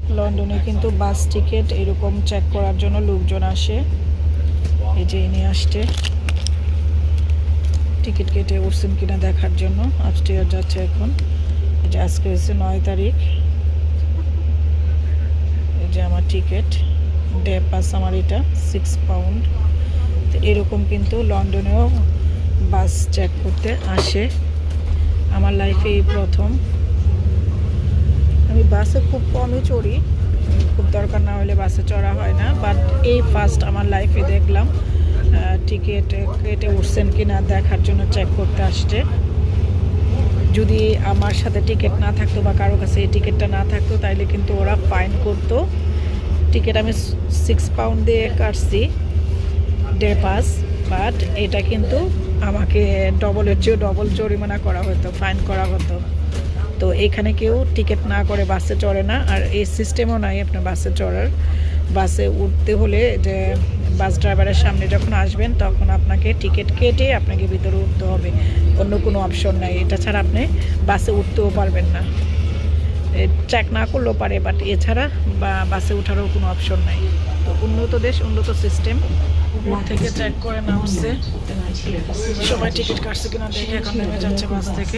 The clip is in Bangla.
লন্ডনে কিন্তু বাস টিকিট এরকম চেক করার জন্য লোকজন আসে। এই যে ইনি আসছে টিকিট কেটে উঠছেন কিনা দেখার জন্য। আপস্টেয়ার যাচ্ছে এখন। এই যে আজকে হচ্ছে 9 তারিখ। এই যে আমার টিকিট, ডে পাস আমার এটা 6 পাউন্ড। তো এরকম কিন্তু লন্ডনেও বাস চেক করতে আসে। আমার লাইফে এই প্রথম। আমি বাসে খুব কমই চড়ি, খুব দরকার না হলে বাসে চড়া হয় না, বাট এই ফার্স্ট আমার লাইফে দেখলাম টিকিট কেটে উঠছেন কিনা দেখার জন্য চেক করতে আসছে। যদি আমার সাথে টিকিট না থাকতো বা কারো কাছে এই টিকিটটা না থাকতো তাইলে কিন্তু ওরা ফাইন করতো। টিকিট আমি 6 পাউন্ড দিয়ে কাটছি ডে পাস, বাট এটা কিন্তু আমাকে ডবলের চেয়েও ডবল জরিমানা করা হতো, ফাইন করা হতো। তো এখানে কেউ টিকিট না করে বাসে চড়ে না, আর এই সিস্টেমও নাই আপনার বাসে চড়ার। বাসে উঠতে হলে যে বাস ড্রাইভারের সামনে যখন আসবেন তখন আপনাকে টিকিট কেটে আপনাকে ভিতরে উঠতে হবে, অন্য কোনো অপশন নাই। এটা ছাড়া আপনি বাসে উঠতেও পারবেন না। চেক না করলেও পারে, বাট এছাড়া বাসে ওঠারও কোনো অপশন নাই। তো উন্নত দেশ, উন্নত সিস্টেম। উপর থেকে চেক করে নামছে, সবাই টিকিট কাটছে কিনা দেখে এখন নেমে যাচ্ছে বাস থেকে।